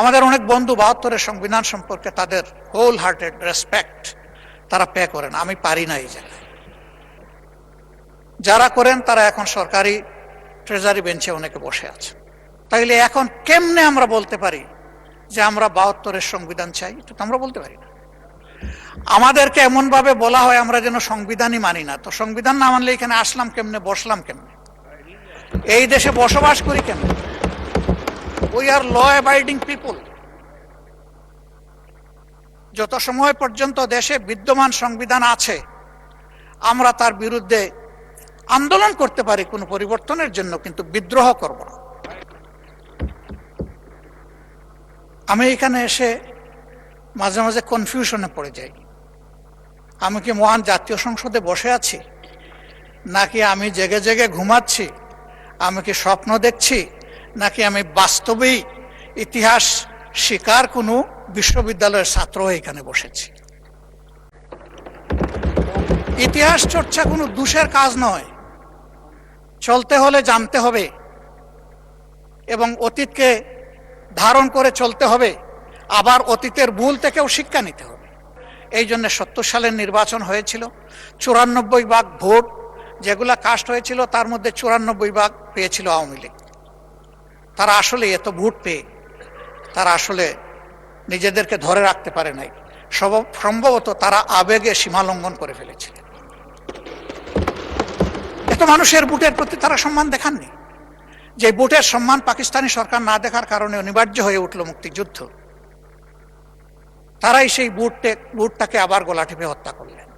আমাদের অনেক বন্ধু ৭২-এর সংবিধান সম্পর্কে তাদের হোল হার্টেড রেসপেক্ট তারা পে করেন, আমি পারি না এই জায়গায়। যারা করেন তারা এখন সরকারি ট্রেজারি বেঞ্চে অনেকে বসে আছে। তাইলে এখন কেমনে আমরা বলতে পারি যে আমরা ৭২-এর সংবিধান চাই? এটা তো আমরা বলতে পারি না। আমাদেরকে এমন ভাবে বলা হয় আমরা যেন সংবিধানই মানি না। তো সংবিধান না মানলে এখানে আসলাম কেমনে, বসলাম কেমনে, এই দেশে বসবাস করি কেমনে? We are law abiding people. যত সময় পর্যন্ত দেশে বিদ্যমান সংবিধান আছে আমরা তার বিরুদ্ধে আন্দোলন করতে পারি কোনো পরিবর্তনের জন্য, কিন্তু বিদ্রোহ করব না। আমি এখানে এসে মাঝে মাঝে কনফিউশনে পড়ে যাই। আমি কি মহান জাতীয় সংসদে বসে আছি, নাকি আমি জেগে জেগে ঘুমাচ্ছি? আমি কি স্বপ্ন দেখছি, নাকি আমি বাস্তবেই ইতিহাস শিকার কোনো বিশ্ববিদ্যালয়ের ছাত্র হয়ে এখানে বসেছি? ইতিহাস চর্চা কোনো দোষের কাজ নয়। চলতে হলে জানতে হবে এবং অতীতকে ধারণ করে চলতে হবে, আবার অতীতের ভুল থেকেও শিক্ষা নিতে হবে। এই জন্য ৭০ সালের নির্বাচন হয়েছিল, ৯৪% ভোট যেগুলা কাস্ট হয়েছিল তার মধ্যে ৯৪% পেয়েছিল আওয়ামী লীগ। তারা আসলে এত ভোট পেয়ে তারা আসলে নিজেদেরকে ধরে রাখতে পারে নাই। সম্ভবত তারা আবেগে সীমালঙ্ঘন করে ফেলেছিল। এত মানুষের ভোটের প্রতি তারা সম্মান দেখাননি। যে ভোটের সম্মান পাকিস্তানি সরকার না দেখার কারণে অনিবার্য হয়ে উঠল মুক্তিযুদ্ধ, তারাই সেই ভোটটাকে আবার গলা টিপে হত্যা করলেন।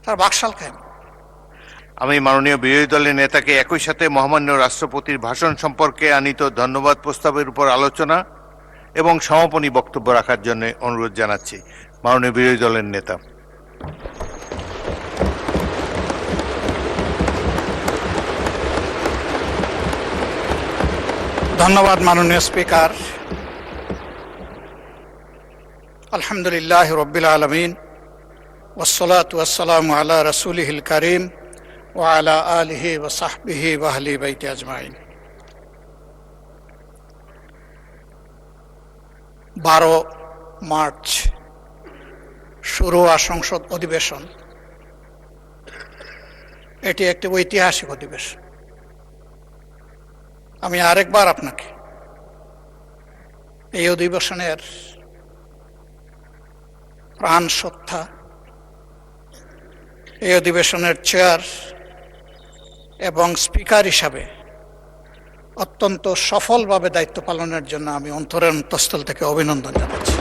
তার বাকশাল কেন? আমি মাননীয় বিরোধী দলের নেতাকে একই সাথে মহামান্য রাষ্ট্রপতির ভাষণ সম্পর্কে আনিত ধন্যবাদ প্রস্তাবের উপর আলোচনা এবং সমাপনী বক্তব্য রাখার জন্য অনুরোধ জানাচ্ছি। মাননীয় বিরোধী দলের নেতা। ধন্যবাদ মাননীয় স্পিকার। আলহামদুলিল্লাহ রব্বিল আলামিন ওয়াসসালাতু ওয়াসসালামু আলা রাসূলিহিল কারীম ওয়া আলা আলিহি ওয়া সাহবিহি ওয়া আহলি বাইতি আজমাইন। 12 মার্চ শুরু হওয়া সংসদ অধিবেশন, এটি একটি ঐতিহাসিক অধিবেশন। আমি আরেকবার আপনাকে এই অধিবেশনের প্রাণ সত্তা, এই অধিবেশনের চেয়ার এবং স্পিকার হিসাবে অত্যন্ত সফলভাবে দায়িত্ব পালনের জন্য আমি অন্তরের অন্তঃস্থল থেকে অভিনন্দন জানাচ্ছি।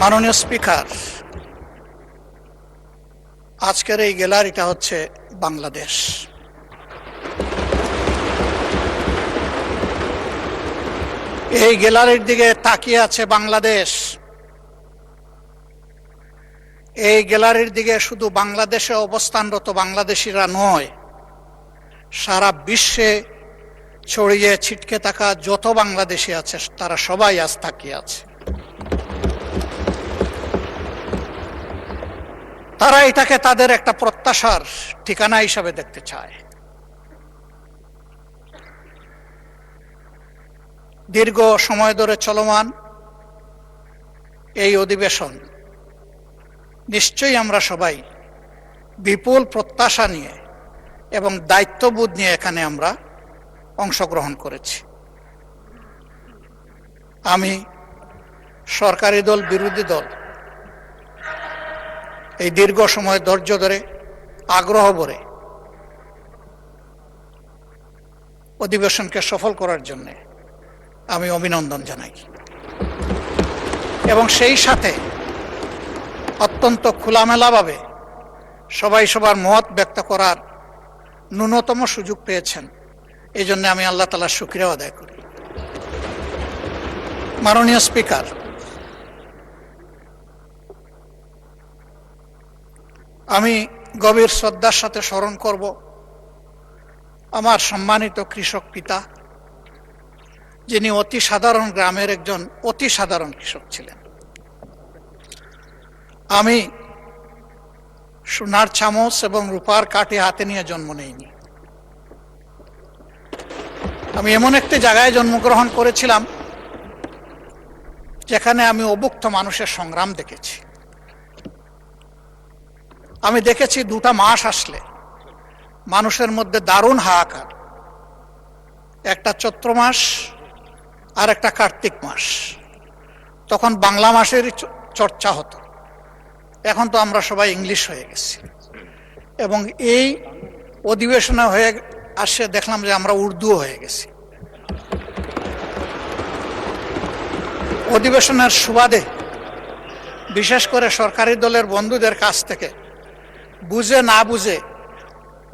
মাননীয় স্পিকার, আজকের এই গ্যালারিটা হচ্ছে বাংলাদেশ। এই গ্যালারির দিকে তাকিয়ে আছে বাংলাদেশ। এই গ্যালারির দিকে শুধু বাংলাদেশে অবস্থানরত বাংলাদেশিরা নয়, সারা বিশ্বে ছড়িয়ে ছিটকে থাকা যত বাংলাদেশি আছে তারা সবাই আজ তাকিয়ে আছে। তারা এটাকে তাদের একটা প্রত্যাশার ঠিকানা হিসাবে দেখতে চায়। দীর্ঘ সময় ধরে চলমান এই অধিবেশন নিশ্চয়ই আমরা সবাই বিপুল প্রত্যাশা নিয়ে এবং দায়িত্ববোধ নিয়ে এখানে আমরা অংশগ্রহণ করেছি। আমি, সরকারি দল, বিরোধী দল এই দীর্ঘ সময় ধৈর্য ধরে আগ্রহ ভরে অধিবেশনকে সফল করার জন্য আমি অভিনন্দন জানাই এবং সেই সাথে অত্যন্ত খোলামেলাভাবে সবাই সবার মত ব্যক্ত করার ন্যূনতম সুযোগ পেয়েছেন, এই জন্য আমি আল্লাহ তাআলার শুকরিয়া আদায় করি। মাননীয় স্পিকার, আমি গভীর শ্রদ্ধার সাথে স্মরণ করব আমার সম্মানিত কৃষক পিতা, যিনি অতি সাধারণ গ্রামের একজন অতি সাধারণ কৃষক ছিলেন। আমি সোনার চামচ এবং রূপার কাঠি হাতে নিয়ে জন্ম নেইনি। আমি এমন একটি জায়গায় জন্মগ্রহণ করেছিলাম যেখানে আমি অভুক্ত মানুষের সংগ্রাম দেখেছি। আমি দেখেছি 2টা মাস আসলে মানুষের মধ্যে দারুণ হাহাকার, একটা চৈত্র মাস আর একটা কার্তিক মাস। তখন বাংলা মাসেরই চর্চা হতো, এখন তো আমরা সবাই ইংলিশ হয়ে গেছি। এবং এই অধিবেশনে হয়ে আসে দেখলাম যে আমরা উর্দুও হয়ে গেছি। অধিবেশনের সুবাদে বিশেষ করে সরকারি দলের বন্ধুদের কাছ থেকে বুঝে না বুঝে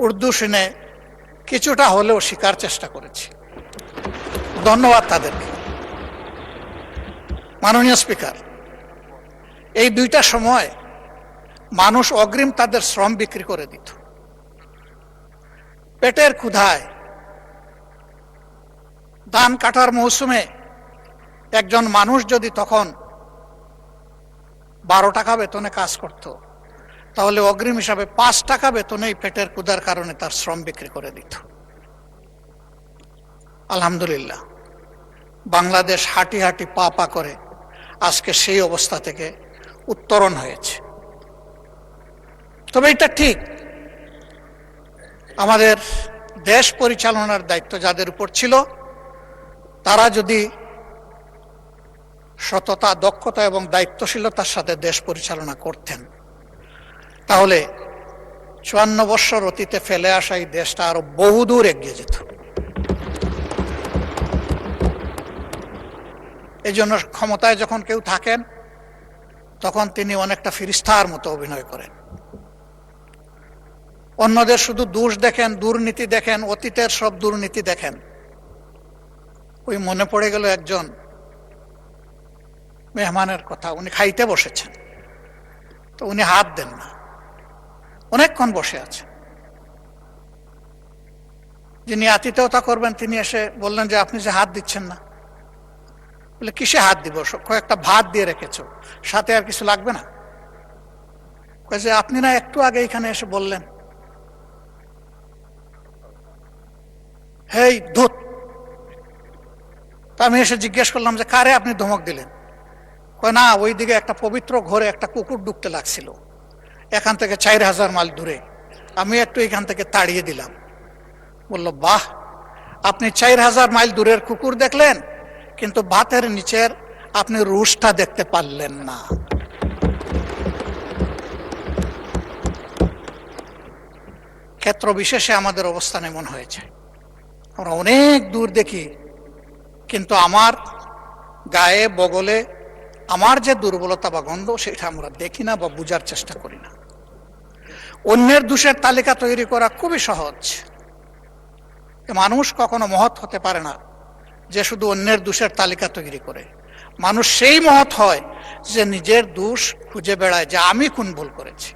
উর্দু শুনে কিছুটা হলেও শেখার চেষ্টা করেছি। ধন্যবাদ তাদেরকে। মাননীয় স্পিকার, এই 2টা সময় মানুষ অগ্রিম তাদের শ্রম বিক্রি করে দিত। পেটের ক্ষুধায় ধান কাটার মৌসুমে একজন মানুষ যদি তখন 12 টাকা বেতনে কাজ করত, তাহলে অগ্রিম হিসাবে 5 টাকা বেতনেই পেটের ক্ষুধার কারণে তার শ্রম বিক্রি করে দিত। আলহামদুলিল্লাহ, বাংলাদেশ হাঁটি হাঁটি পা পা করে আজকে সেই অবস্থা থেকে উত্তরণ হয়েছে। তবে এটা ঠিক, আমাদের দেশ পরিচালনার দায়িত্ব যাদের উপর ছিল তারা যদি সততা, দক্ষতা এবং দায়িত্বশীলতার সাথে দেশ পরিচালনা করতেন, তাহলে 54 বৎসর অতীতে ফেলে আসা এই দেশটা আরো বহুদূর এগিয়ে যেত। এই জন্য ক্ষমতায় যখন কেউ থাকেন তখন তিনি অনেকটা ফিরিস্তার মতো অভিনয় করেন। অন্যদের শুধু দোষ দেখেন, দুর্নীতি দেখেন, অতীতের সব দুর্নীতি দেখেন। ওই মনে পড়ে গেল একজন মেহমানের কথা। উনি খাইতে বসেছেন, তো উনি হাত দেন না, অনেকক্ষণ বসে আছেন। যিনি আতিথেয়তা করবেন তিনি এসে বললেন যে আপনি যে হাত দিচ্ছেন না। বলে কিসে হাত দিব, কয়েকটা ভাত দিয়ে রেখেছো, সাথে আর কিছু লাগবে না? যে আপনি না একটু আগে এখানে এসে বললেন। হেই ধুত! তা আমি এসে জিজ্ঞেস করলাম যে কারে আপনি ধমক দিলেন? কয় না, ওই দিকে একটা পবিত্র ঘরে একটা কুকুর ঢুকতে লাগছিল, এখান থেকে 4000 মাইল দূরে, আমি একটু এখান থেকে তাড়িয়ে দিলাম। বলল বাহ, আপনি 4000 মাইল দূরের কুকুর দেখলেন, কিন্তু ভাতের নিচের আপনি রুশটা দেখতে পারলেন না। ক্ষেত্র বিশেষে আমাদের অবস্থান এমন হয়েছে, আমরা অনেক দূর দেখি, কিন্তু আমার গায়ে বগলে আমার যে দুর্বলতা বা গন্ধ সেটা আমরা দেখি না বা বুঝার চেষ্টা করি না। অন্যের দোষের তালিকা তৈরি করা খুবই সহজ। মানুষ কখনো মহৎ হতে পারে না যে শুধু অন্যের দোষের তালিকা তৈরি করে। মানুষ সেই মহৎ হয় যে নিজের দোষ খুঁজে বেড়ায়, যে আমি কোন ভুল করেছি।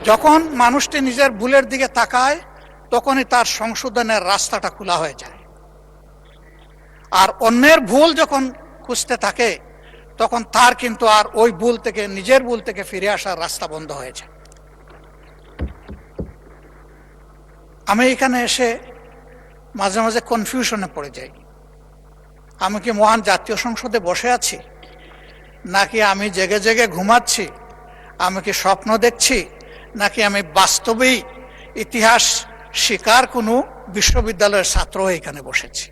যখন মানুষটি নিজের ভুলের দিকে তাকায় তখনই তার সংশোধনের রাস্তাটা খোলা হয়ে যায়। আর অন্যের ভুল যখন খুঁজতে থাকে তখন তার কিন্তু আর ওই ভুল থেকে, নিজের ভুল থেকে ফিরে আসার রাস্তা বন্ধ হয়ে যায়। আমি এখানে এসে মাঝে মাঝে কনফিউশনে পড়ে যাই। আমি কি মহান জাতীয় সংসদে বসে আছি, নাকি আমি জেগে জেগে ঘুমাচ্ছি? আমি কি স্বপ্ন দেখছি, নাকি আমি বাস্তবেই ইতিহাস শিকার কোনো বিশ্ববিদ্যালয়ের ছাত্র এখানে বসেছি?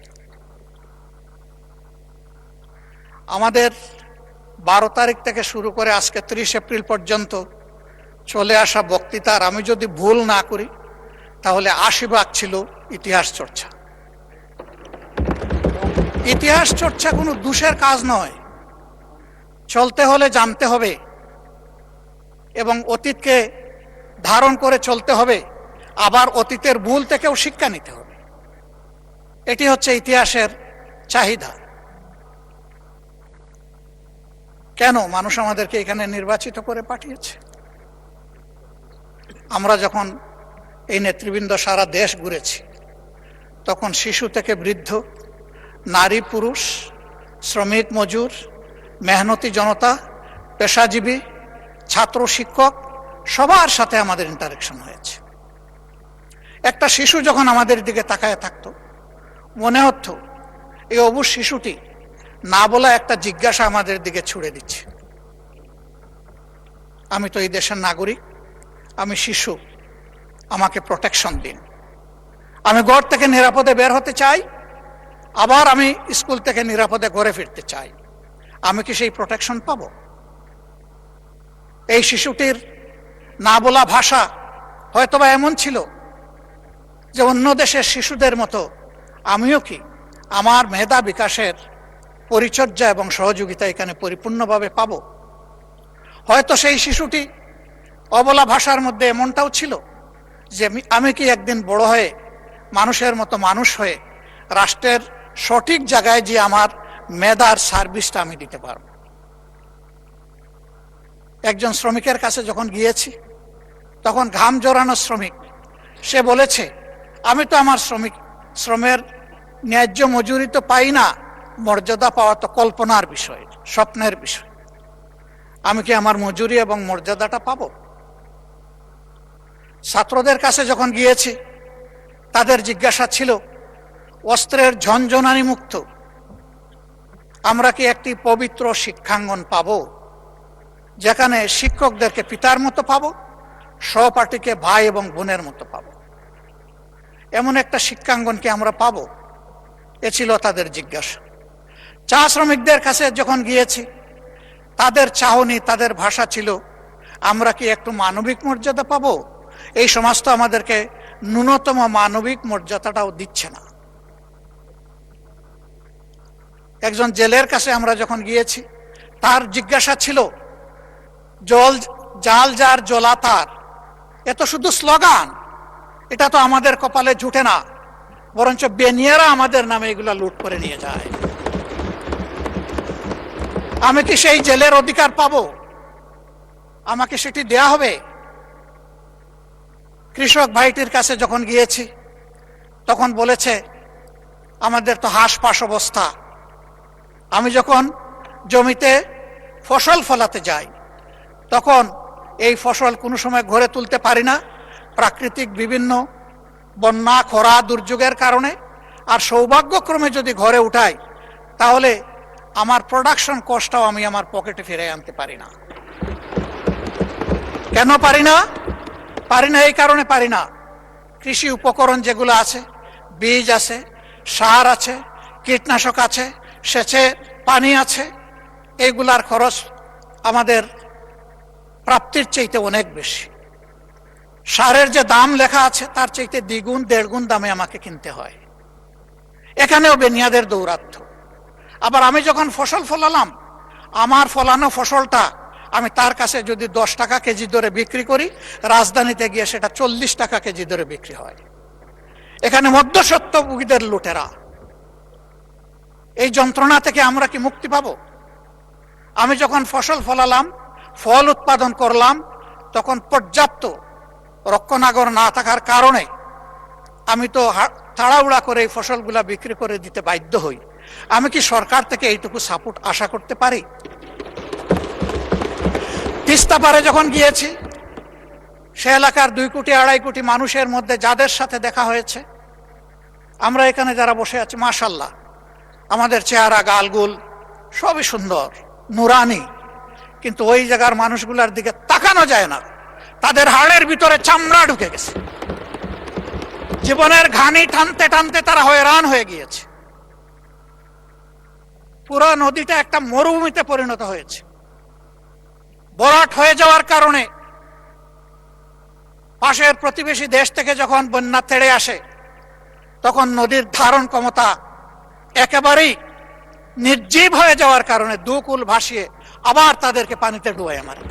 আমাদের 12 তারিখ থেকে শুরু করে আজকে 30 এপ্রিল পর্যন্ত চলে আসা বক্তৃতার আমি যদি ভুল না করি তাহলে 80 ছিল ইতিহাস চর্চা। ইতিহাস চর্চা কোনো দোষের কাজ নয়। চলতে হলে জানতে হবে এবং অতীতকে ধারণ করে চলতে হবে, আবার অতীতের ভুল থেকেও শিক্ষা নিতে হবে। এটি হচ্ছে ইতিহাসের চাহিদা। কেন মানুষ আমাদেরকে এখানে নির্বাচিত করে পাঠিয়েছে? আমরা যখন এই নেতৃবৃন্দ সারা দেশ ঘুরেছি তখন শিশু থেকে বৃদ্ধ, নারী পুরুষ, শ্রমিক মজুর, মেহনতি জনতা, পেশাজীবী, ছাত্র শিক্ষক সবার সাথে আমাদের ইন্টারেকশন হয়েছে। একটা শিশু যখন আমাদের দিকে তাকায় থাকতো, মনে হতো এই অবুঝ শিশুটি না বলা একটা জিজ্ঞাসা আমাদের দিকে ছুড়ে দিচ্ছে, আমি তো এই দেশের নাগরিক, আমি শিশু, আমাকে প্রোটেকশন দিন। আমি ঘর থেকে নিরাপদে বের হতে চাই, আবার আমি স্কুল থেকে নিরাপদে ঘরে ফিরতে চাই, আমি কি সেই প্রোটেকশন পাবো? এই শিশুটির না বলা ভাষা হয়তোবা এমন ছিল যে অন্য দেশের শিশুদের মতো আমিও কি আমার মেধা বিকাশের পরিচর্যা এবং সহযোগিতা এখানে পরিপূর্ণভাবে পাবো? হয়তো সেই শিশুটি অবলা ভাষার মধ্যে এমনটাও ছিল যে আমি কি একদিন বড় হয়ে মানুষের মতো মানুষ হয়ে রাষ্ট্রের সঠিক জায়গায় যে আমার মেধার সার্ভিসটা আমি দিতে পারব। একজন শ্রমিকের কাছে যখন গিয়েছি, তখন ঘাম জড়ানো শ্রমিক, সে বলেছে আমি তো আমার শ্রমের ন্যায্য মজুরি তো পাই না, মর্যাদা পাওয়া তো কল্পনার বিষয়, স্বপ্নের বিষয়, আমি কি আমার মজুরি এবং মর্যাদাটা পাবো? ছাত্রদের কাছে যখন গিয়েছি, তাদের জিজ্ঞাসা ছিল অস্ত্রের ঝনঝনানি মুক্ত আমরা কি একটি পবিত্র শিক্ষাঙ্গন পাবো, যেখানে শিক্ষকদেরকে পিতার মতো পাবো, সহপাঠীকে ভাই এবং বোনের মতো পাবো? এমন একটা শিক্ষাঙ্গন কি আমরা পাবো? এ ছিল তাদের জিজ্ঞাসা। চা শ্রমিকদের কাছে যখন গিয়েছি, তাদের চাহনি, তাদের ভাষা ছিল আমরা কি একটু মানবিক মর্যাদা পাবো? এই সমাজ তো আমাদেরকে ন্যূনতম মানবিক মর্যাদাটাও দিচ্ছে না। একজন জেলের কাছে আমরা যখন গিয়েছি, তার জিজ্ঞাসা ছিল জাল যার জলা তার, এ তো শুধু স্লোগান, এটা তো আমাদের কপালে জুটে না, বরঞ্চ বেনিয়ারা আমাদের নামে এগুলা লুট করে নিয়ে যায়। আমি কি সেই জেলের অধিকার পাবো? আমাকে সেটি দেয়া হবে? কৃষক ভাইটির কাছে যখন গিয়েছি, তখন বলেছে আমাদের তো হাঁসপাস অবস্থা, আমি যখন জমিতে ফসল ফলাতে যাই, তখন এই ফসল কোনো সময় ঘরে তুলতে পারি না, প্রাকৃতিক বিভিন্ন বন্যা, খরা, দুর্যোগের কারণে। আর সৌভাগ্যক্রমে যদি ঘরে উঠাই, তাহলে আমার প্রোডাকশন কস্টটাও আমি আমার পকেটে ফিরে আনতে পারি না। কেন পারি না? পারি না এই কারণে পারি না, কৃষি উপকরণ যেগুলো আছে, বীজ আছে, সার আছে, কীটনাশক আছে, সেচে পানি আছে, এইগুলার খরচ আমাদের প্রাপ্তির চাইতে অনেক বেশি। সারের যে দাম লেখা আছে তার চাইতে দ্বিগুণ দেড়গুণ দামে আমাকে কিনতে হয়। এখানেও বেনিয়াদের দৌরাত্ম্য। আবার আমি যখন ফসল ফলালাম, আমার ফলানো ফসলটা আমি তার কাছে যদি 10 টাকা কেজি দরে বিক্রি করি, রাজধানীতে গিয়ে সেটা 40 টাকা কেজি দরে বিক্রি হয়। এখানে মধ্যস্বত্বভোগীদের লুটেরা। এই যন্ত্রণা থেকে আমরা কি মুক্তি পাব? আমি যখন ফসল ফলালাম, ফল উৎপাদন করলাম, তখন পর্যাপ্ত রক্ষণাগর না থাকার কারণে আমি তো তাড়াহুড়া করে এই ফসলগুলা বিক্রি করে দিতে বাধ্য হই। আমি কি সরকার থেকে এইটুকু সাপোর্ট আশা করতে পারি? তিস্তা পারে যখন গিয়েছি, সে এলাকার 2 কোটি 2.5 কোটি মানুষের মধ্যে যাদের সাথে দেখা হয়েছে, আমরা এখানে যারা বসে আছি, মাশাআল্লাহ, আমাদের চেহারা, গালগুল সবই সুন্দর, নুরানি, কিন্তু ওই জায়গার মানুষগুলার দিকে তাকানো যায় না, তাদের হাড়ের ভিতরে চামড়া ঢুকে গেছে। জীবনের ঘানি টানতে টানতে তারা হয়রান হয়ে গিয়েছে। পুরো নদীটা একটা মরুভূমিতে পরিণত হয়েছে। ভরাট হয়ে যাওয়ার কারণে পাশের প্রতিবেশী দেশ থেকে যখন বন্যা তেড়ে আসে, তখন নদীর ধারণ ক্ষমতা একেবারেই নির্জীব হয়ে যাওয়ার কারণে 2 কুল ভাসিয়ে আবার তাদেরকে পানিতে ডুবাইয়া মারে।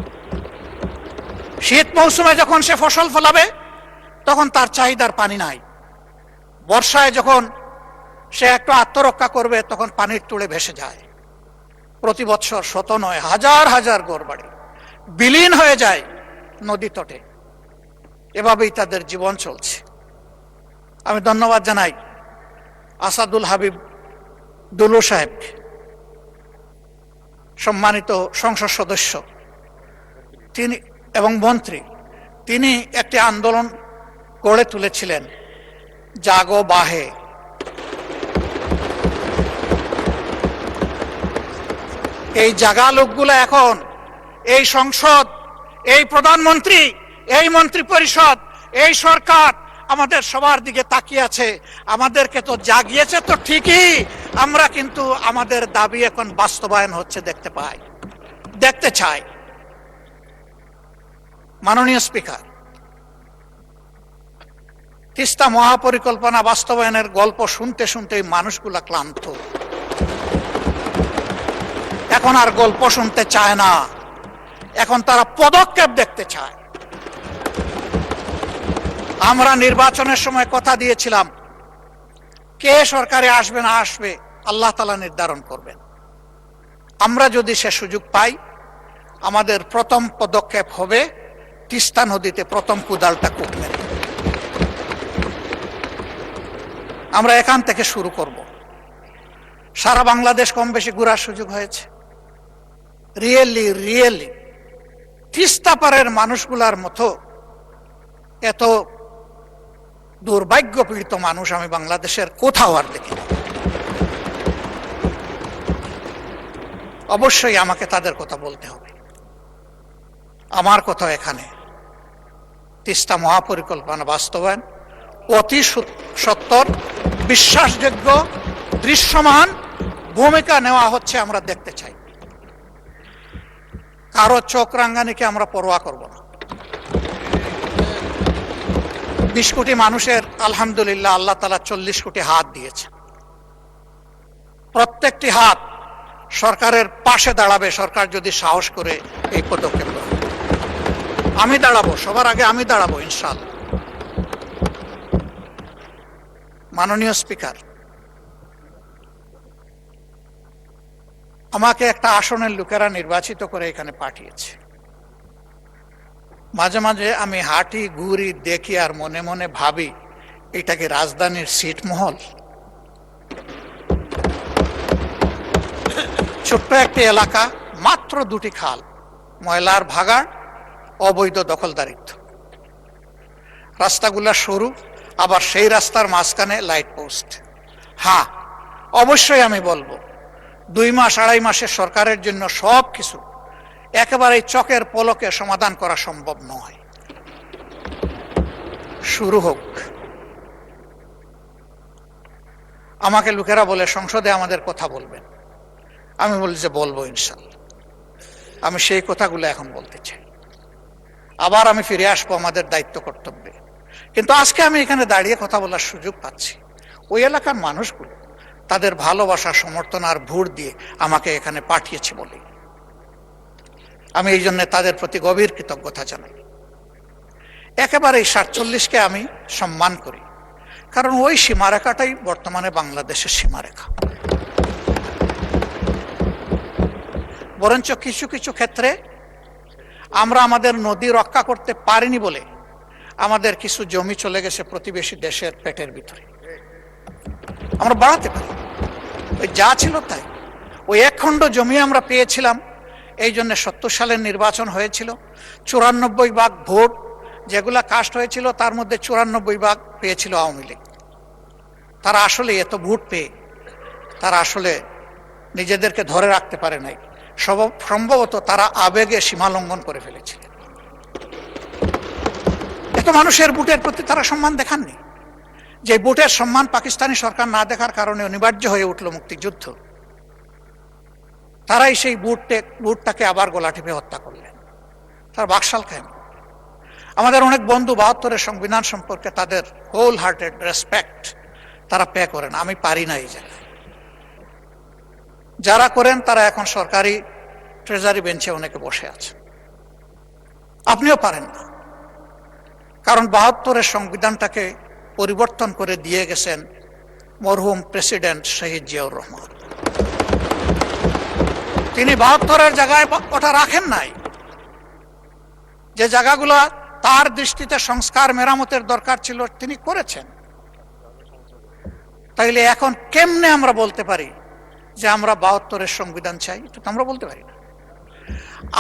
শীত মৌসুমে যখন সে ফসল ফলাবে, তখন তার চাহিদার পানি নাই। বর্ষায় যখন সে একটু আত্মরক্ষা করবে, তখন পানির তুলে ভেসে যায়। প্রতি বছর শত নয় হাজার হাজার ঘরবাড়ি বিলীন হয়ে যায় নদী তটে। এভাবেই তাদের জীবন চলছে। আমি ধন্যবাদ জানাই আসাদুল হাবিব দুলু সাহেবকে, সম্মানিত সংসদ সদস্য তিনি এবং মন্ত্রী। তিনি একটি আন্দোলন গড়ে তুলেছিলেন জাগো বাহে। এই জাগা লোকগুলো এখন এই সংসদ, এই প্রধানমন্ত্রী, এই মন্ত্রী পরিষদ, এই সরকার আমাদের সবার দিকে তাকিয়ে আছে। আমাদেরকে তো জাগিয়েছে তো ঠিকই, আমরা কিন্তু আমাদের দাবি এখন বাস্তবায়ন হচ্ছে দেখতে চাই। মাননীয় স্পিকার, তিস্তা মহাপরিকল্পনা বাস্তবায়নের গল্প শুনতে শুনতে মানুষগুলা ক্লান্ত, এখন আর গল্প শুনতে চায় না, এখন তারা পদক্ষেপ দেখতে চায়। আমরা নির্বাচনের সময় কথা দিয়েছিলাম, কে সরকারে আসবে না আসবে আল্লাহ তাআলা নির্ধারণ করবেন। আমরা যদি সে সুযোগ পাই, আমাদের প্রথম পদক্ষেপ হবে তিস্তা নদীতে প্রথম কুদালটা কূপ মেরে। আমরা এখান থেকে শুরু করব। সারা বাংলাদেশ কম বেশি ঘোরার সুযোগ হয়েছে। রিয়েলি তিস্তা পারের মানুষগুলার মতো এত দুর্ভাগ্য পীড়িত মানুষ আমি বাংলাদেশের কোথাও আর দেখি না। অবশ্যই আমাকে তাদের কথা বলতে হবে। আমার কথা এখানে তিস্তা মহাপরিকল্পনা বাস্তবায়ন অতি সত্বর, বিশ্বাসযোগ্য, দৃশ্যমান ভূমিকা নেওয়া হচ্ছে, আমরা দেখতে চাই। কারো চোখ রাঙ্গানিকে আমরা পরোয়া করব না। 20 কোটি মানুষের আলহামদুলিল্লাহ আল্লাহ তাআলা 40 কোটি হাত দিয়েছে। প্রত্যেকটি হাত সরকারের পাশে দাঁড়াবে, সরকার যদি সাহস করে এই পদক্ষেপ নেয়। আমি দাঁড়াবো, সবার আগে আমি দাঁড়াবো ইনশাআল্লাহ। মাননীয় স্পিকার, আমাকে একটা আসনের লোকেরা নির্বাচিত করে এখানে পাঠিয়েছে। মাঝে মাঝে আমি হাঁটি ঘুরি দেখি আর মনে মনে ভাবি, এটা কি রাজধানীর ছিটমহল? ছোট্ট একটি এলাকা, মাত্র 2টি খাল, ময়লার ভাগাড়, অবৈধ দখলদারিত্ব, রাস্তাগুলা সরু, আবার সেই রাস্তার মাঝখানে লাইট পোস্ট। হ্যাঁ, অবশ্যই আমি বলবো 2 মাস 2.5 মাসের সরকারের জন্য সব কিছু একেবারে চকের পলকে সমাধান করা সম্ভব নয়। শুরু হোক। আমাকে লোকেরা বলে সংসদে আমাদের কথা বলবেন, আমি বলি যে বলবো ইনশাআল্লাহ। আমি সেই কথাগুলো এখন বলতে চাই। আবার আমি ফিরে আসবো আমাদের দায়িত্ব কর্তব্যে। কিন্তু আজকে আমি এখানে দাঁড়িয়ে কথা বলার সুযোগ পাচ্ছি, ওই এলাকার মানুষগুলো তাদের ভালোবাসা, সমর্থন আর ভোট দিয়ে আমাকে এখানে পাঠিয়েছে বলে আমি এই জন্য তাদের প্রতি গভীর কৃতজ্ঞতা জানাই। একেবারে 47কে আমি সম্মান করি, কারণ ওই সীমারেখাটাই বর্তমানে বাংলাদেশের সীমারেখা। বরঞ্চ কিছু কিছু ক্ষেত্রে আমরা আমাদের নদী রক্ষা করতে পারিনি বলে আমাদের কিছু জমি চলে গেছে প্রতিবেশী দেশের পেটের ভিতরে। আমরা বাড়াতে পারি, ওই যা ছিল তাই। ওই 1 খণ্ড জমি আমরা পেয়েছিলাম, এই জন্য 70 সালের নির্বাচন হয়েছিল। 94 ভাগ ভোট যেগুলা কাস্ট হয়েছিল, তার মধ্যে 94 ভাগ পেয়েছিল আওয়ামী লীগ। তারা আসলে এত ভোট পেয়ে তারা আসলে নিজেদেরকে ধরে রাখতে পারে নাই। সম্ভবত তারা আবেগে সীমা লঙ্ঘন করে ফেলেছিল। এত মানুষের ভোটের প্রতি তারা সম্মান দেখাননি। যে ভোটের সম্মান পাকিস্তানি সরকার না দেখার কারণে অনিবার্য হয়ে উঠল মুক্তিযুদ্ধ। তারাই সেই ভোটটাকে আবার গলা টিপে হত্যা করলেন। তার বাকশাল কেন? আমাদের অনেক বন্ধু 72-এর সংবিধান সম্পর্কে তাদের হোল হার্টেড রেসপেক্ট তারা পে করেন। আমি পারি না এই জায়গায়। যারা করেন তারা এখন সরকারি ট্রেজারি বেঞ্চে অনেকে বসে আছে। আপনিও পারেন না, কারণ 72-এর সংবিধানটাকে পরিবর্তন করে দিয়ে গেছেন মরহুম প্রেসিডেন্ট শহীদ জিয়াউর রহমান। তিনি 72-এর জায়গায় ওটা রাখেন নাই। যে জায়গাগুলো তার দৃষ্টিতে সংস্কার মেরামতের দরকার ছিল তিনি করেছেন। তাইলে এখন কেমনে আমরা বলতে পারি যে আমরা 72-এর সংবিধান চাই? এটা তো আমরা বলতে পারি না।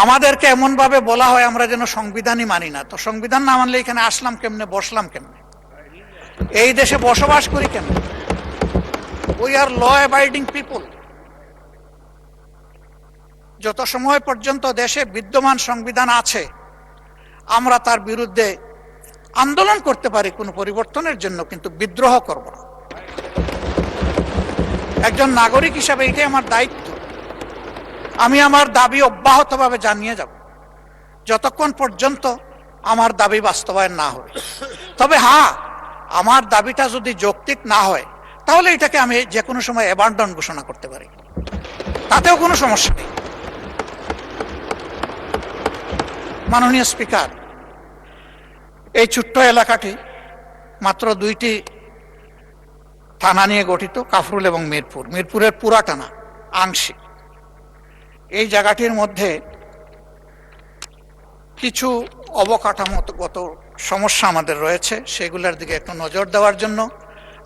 আমাদেরকে এমন ভাবে বলা হয় আমরা যেন সংবিধানই মানি না। তো সংবিধান না মানলে এখানে আসলাম কেমনে, বসলাম কেমনে? এই দেশে বসবাস করি কেন? We are law abiding people. যত সময় পর্যন্ত দেশে বিদ্যমান সংবিধান আছে, আমরা তার বিরুদ্ধে আন্দোলন করতে পারি কোনো পরিবর্তনের জন্য, কিন্তু বিদ্রোহ করব না। একজন নাগরিক হিসাবে এটাই আমার দায়িত্ব। আমি আমার দাবি অব্যাহতভাবে জানিয়ে যাব যতক্ষণ পর্যন্ত আমার দাবি বাস্তবায়ন না হবে। তবে হ্যাঁ, আমার দাবিটা যদি যৌক্তিক না হয়, তাহলে এটাকে আমি যে কোনো সময় অ্যাবান্ডন ঘোষণা করতে পারি, তাতেও কোনো সমস্যা নেই। মাননীয় স্পিকার, এই ছোট্ট এলাকাটি মাত্র 2টি থানা নিয়ে গঠিত, কাফরুল এবং মিরপুর। মিরপুরের পুরাটা না, আংশিক। এই জায়গাটির মধ্যে কিছু অবকাঠামোগত সমস্যা আমাদের রয়েছে, সেগুলোর দিকে একটু নজর দেওয়ার জন্য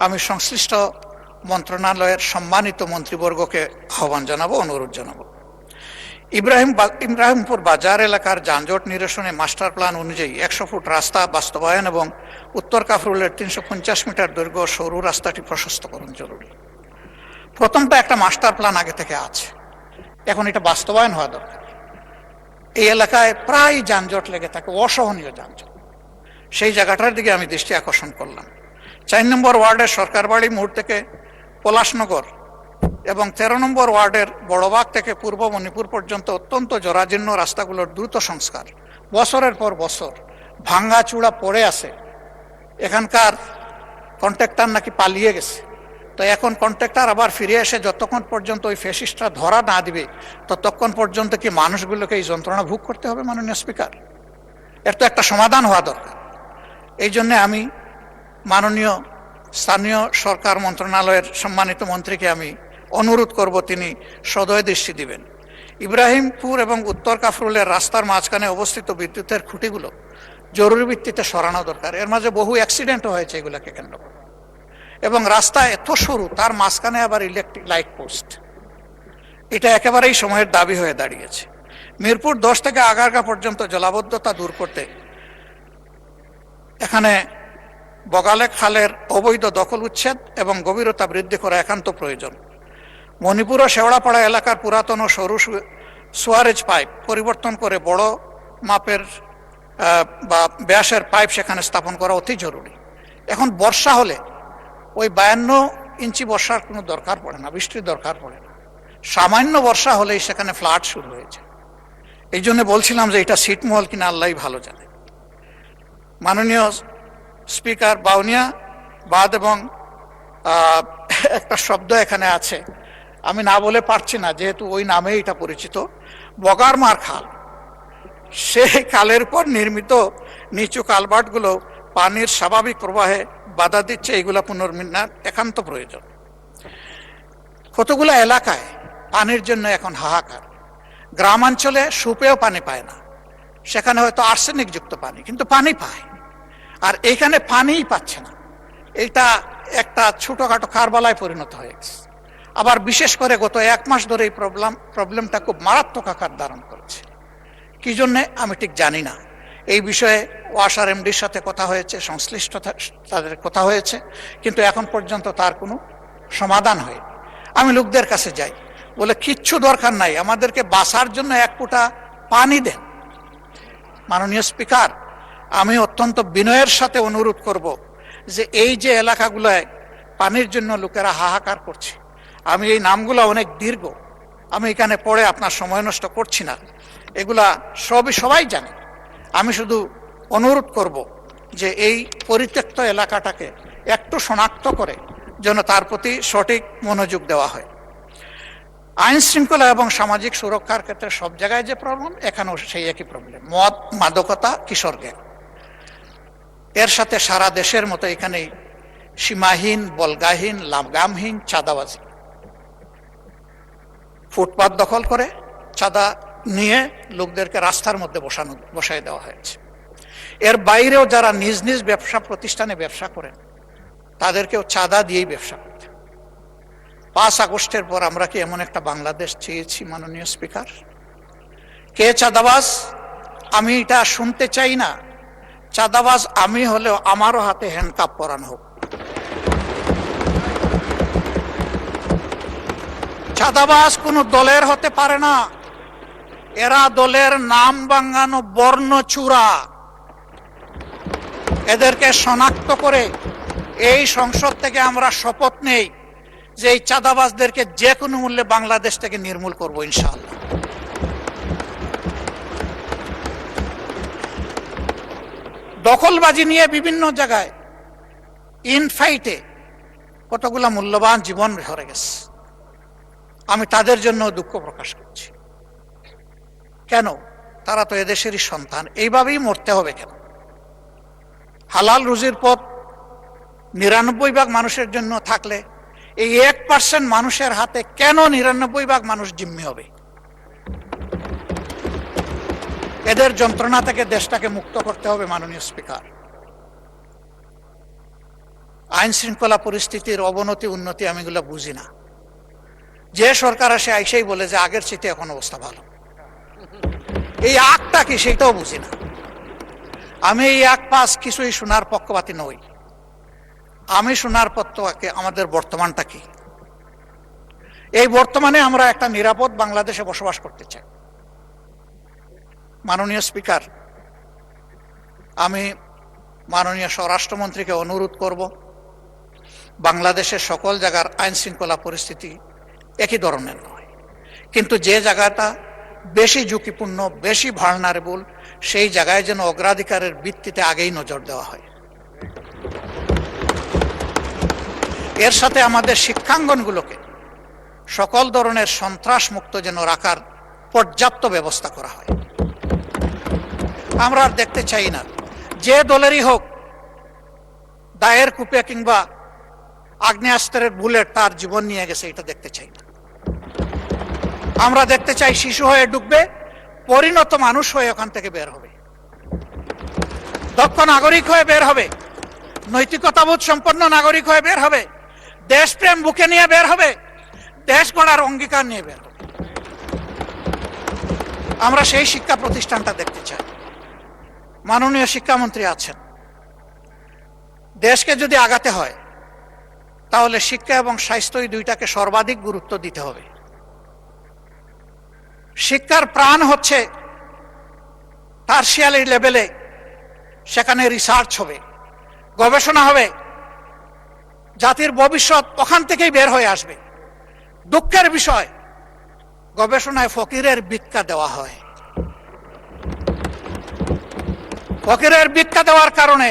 আমি সংশ্লিষ্ট মন্ত্রণালয়ের সম্মানিত মন্ত্রীবর্গকে আহ্বান জানাবো, অনুরোধ জানাবো। ইব্রাহিমপুর বাজার এলাকার যানজট নিরসনে মাস্টার প্ল্যান অনুযায়ী 100 ফুট রাস্তা বাস্তবায়ন এবং উত্তর কাফরুলের 350 মিটার দৈর্ঘ্য সরু রাস্তাটি প্রশস্তকরণ জরুরি। প্রথমটা একটা মাস্টার প্ল্যান আগে থেকে আছে, এখন এটা বাস্তবায়ন হওয়া দরকার। এই এলাকায় প্রায় যানজট লেগে থাকে, অসহনীয় যানজট। সেই জায়গাটার দিকে আমি দৃষ্টি আকর্ষণ করলাম। 4 নম্বর ওয়ার্ডের সরকারবাড়ি মোড় থেকে পলাশনগর এবং 13 নম্বর ওয়ার্ডের বড়বাগ থেকে পূর্ব মণিপুর পর্যন্ত অত্যন্ত জরাজীর্ণ রাস্তাগুলোর দ্রুত সংস্কার। বছরের পর বছর ভাঙ্গা চূড়া পড়ে আছে। এখানকার কন্ট্রাক্টর নাকি পালিয়ে গেছে, তো এখন কন্ট্রাক্টর আবার ফিরে এসে যতক্ষণ পর্যন্ত ওই ফ্যাসিস্টরা ধরা না দিবে, ততক্ষণ পর্যন্ত কি মানুষগুলোকে এই যন্ত্রণা ভোগ করতে হবে? মাননীয় স্পিকার, এর তো একটা সমাধান হওয়া দরকার। এই জন্য আমি মাননীয় স্থানীয় সরকার মন্ত্রণালয়ের সম্মানিত মন্ত্রীকে আমি অনুরোধ করব, তিনি সদয় দৃষ্টি দিবেন। ইব্রাহিমপুর এবং উত্তর কাফরুলের রাস্তার মাঝখানে অবস্থিত বিদ্যুতের খুঁটিগুলো জরুরি ভিত্তিতে সরানো দরকার। এর মাঝে বহু অ্যাক্সিডেন্টও হয়েছে এগুলাকে কেন্দ্র করে। এবং রাস্তা এত সরু, তার মাঝখানে আবার ইলেকট্রিক লাইট পোস্ট, এটা একেবারেই সময়ের দাবি হয়ে দাঁড়িয়েছে। মিরপুর 10 থেকে আগারগা পর্যন্ত জলাবদ্ধতা দূর করতে এখানে বগালে খালের অবৈধ দখল উচ্ছেদ এবং গভীরতা বৃদ্ধি করা একান্ত প্রয়োজন। মণিপুর ও শেওড়াপাড়া এলাকার পুরাতন ও সরু সুয়ারেজ পাইপ পরিবর্তন করে বড় মাপের বা ব্যাসের পাইপ সেখানে স্থাপন করা অতি জরুরি। এখন বর্ষা হলে ওই 52 ইঞ্চি বর্ষার কোনো দরকার পড়ে না, বৃষ্টির দরকার পড়ে না। সামান্য বর্ষা হলেই সেখানে ফ্লাড শুরু হয়েছে। এই জন্য বলছিলাম যে এটা ছিটমহল কিনা আল্লাহই ভালো জানে। মাননীয় স্পিকার, বাউনিয়া বাদ এবং একটা শব্দ এখানে আছে, আমি না বলে পারছি না যেহেতু ওই নামেই এটা পরিচিত, বগারমার খাল। সেই খালের উপর নির্মিত নিচু কালভার্টগুলো পানির স্বাভাবিক প্রবাহে বাধা দিচ্ছে, এগুলা পুনর্নির্মাণ একান্ত প্রয়োজন। কতগুলো এলাকায় পানির জন্য এখন হাহাকার। গ্রামাঞ্চলে সুপেয় পানি পায় না, সেখানে হয়তো আর্সেনিক যুক্ত পানি, কিন্তু পানি পায়। আর এইখানে পানিই পাচ্ছে না, এটা একটা ছোটখাটো কারবালায় পরিণত হয়ে গেছে। আবার বিশেষ করে গত 1 মাস ধরে এই প্রবলেমটা খুব মারাত্মক আকার ধারণ করেছে। কি জন্যে আমি ঠিক জানি না। এই বিষয়ে ওয়াসার এমডির সাথে কথা হয়েছে, সংশ্লিষ্ট তাদের কথা হয়েছে, কিন্তু এখন পর্যন্ত তার কোনো সমাধান হয়নি। আমি লোকদের কাছে যাই, বলে কিচ্ছু দরকার নাই, আমাদেরকে বাঁচার জন্য 1 ফোঁটা পানি দেন। মাননীয় স্পিকার, আমি অত্যন্ত বিনয়ের সাথে অনুরোধ করব যে এই যে এলাকাগুলোয় পানির জন্য লোকেরা হাহাকার করছে, আমি এই নামগুলো অনেক দীর্ঘ, আমি এখানে পড়ে আপনার সময় নষ্ট করছি না, এগুলা সবাই জানে। আমি শুধু অনুরোধ করব যে এই পরিত্যক্ত এলাকাটাকে একটু শনাক্ত করে যেন তার প্রতি সঠিক মনোযোগ দেওয়া হয়। আইন শৃঙ্খলা এবং সামাজিক সুরক্ষার ক্ষেত্রে সব জায়গায় যে প্রবলেম, এখানেও সেই একই প্রবলেম, মদ, মাদকতা, কিশোর গ্যাং। এর সাথে সারা দেশের মতো এখানেই সীমাহীন, বলগাহীন, লাগামহীন চাঁদাবাজি। ফুটপাত দখল করে চাঁদা নিয়ে লোকদেরকে রাস্তার মধ্যে বসায় দেওয়া হয়েছে। এর বাইরেও যারা নিজ নিজ ব্যবসা প্রতিষ্ঠানে ব্যবসা করেন, তাদেরকেও চাঁদা দিয়েই ব্যবসা করতে। 5 আগস্টের পর আমরা কি এমন একটা বাংলাদেশ চেয়েছি? মাননীয় স্পিকার, কে চাঁদাবাজ আমি এটা শুনতে চাই না। চাঁদাবাজ আমি হলেও আমারও হাতে হ্যান্ডকাপ পরানো হোক। চাঁদাবাজ কোনো দলের হতে পারে না, এরা দলের নাম ভাঙানো বর্ণচূড়া। এদেরকে শনাক্ত করে এই সংসদ থেকে আমরা শপথ নেই যে এই চাঁদাবাজদেরকে যে কোনো মূল্যে বাংলাদেশ থেকে নির্মূল করব ইনশাআল্লাহ। দখলবাজি নিয়ে বিভিন্ন জায়গায় ইনফাইটে কতগুলা মূল্যবান জীবন হরে গেছে, আমি তাদের জন্য দুঃখ প্রকাশ করছি। কেন? তারা তো এদেশেরই সন্তান, এইভাবেই মরতে হবে কেন? হালাল রুজির পথ ৯৯ ভাগ মানুষের জন্য থাকলে এই 1% মানুষের হাতে কেন ৯৯ ভাগ মানুষ জিম্মি হবে? এদের যন্ত্রণা থেকে দেশটাকে মুক্ত করতে হবে মাননীয় স্পিকার। আইন শৃঙ্খলা পরিস্থিতির অবনতি উন্নতি আমি এগুলো বুঝি না। যে সরকার আসে আইসেই বলে যে আগের চেয়ে এখন অবস্থা ভালো, এই আগটা কি সেটাও বুঝি না। আমি এই আগ পাস কিছুই শোনার পক্ষপাতী নই, আমি শোনার পক্ষে আমাদের বর্তমানটা কি। এই বর্তমানে আমরা একটা নিরাপদ বাংলাদেশে বসবাস করতে চাই। মাননীয় স্পিকার, আমি মাননীয় স্বরাষ্ট্রমন্ত্রীকে অনুরোধ করব, বাংলাদেশের সকল জায়গার আইন শৃঙ্খলা পরিস্থিতি একই ধরনের নয়, কিন্তু যে জায়গাটা বেশি ঝুঁকিপূর্ণ, বেশি ভালনারেবল, সেই জায়গায় যেন অগ্রাধিকারের ভিত্তিতে আগেই নজর দেওয়া হয়। এর সাথে আমাদের শিক্ষাঙ্গনগুলোকে সকল ধরনের সন্ত্রাস মুক্ত যেন রাখার পর্যাপ্ত ব্যবস্থা করা হয়। আমরা আর দেখতে চাই না যে দলেরই হোক দায়ের কূপে কিংবা আগ্নেয়াস্ত্রের বুলেট তার জীবন নিয়ে গেছে, এটা দেখতে চাই না। আমরা দেখতে চাই শিশু হয়ে ডুববে, পরিণত মানুষ হয়ে ওখান থেকে বের হবে, দক্ষ নাগরিক হয়ে বের হবে, নৈতিকতাবোধ সম্পন্ন নাগরিক হয়ে বের হবে, দেশপ্রেম বুকে নিয়ে বের হবে, দেশ গড়ার অঙ্গীকার নিয়ে বের হবে। আমরা সেই শিক্ষা প্রতিষ্ঠানটা দেখতে চাই। মাননীয় শিক্ষামন্ত্রী আছেন, দেশকে যদি আগাতে হয় তাহলে শিক্ষা এবং স্বাস্থ্য এই দুইটাকে সর্বাধিক গুরুত্ব দিতে হবে। শিক্ষার প্রাণ হচ্ছে টারশিয়ারি লেভেলে, সেখানে রিসার্চ হবে, গবেষণা হবে, জাতির ভবিষ্যৎ ওখান থেকেই বের হয়ে আসবে। দুঃখের বিষয়, গবেষণায় ফকিরের ভিক্ষা দেওয়া হয়। ফকিরের ভিক্ষা দেওয়ার কারণে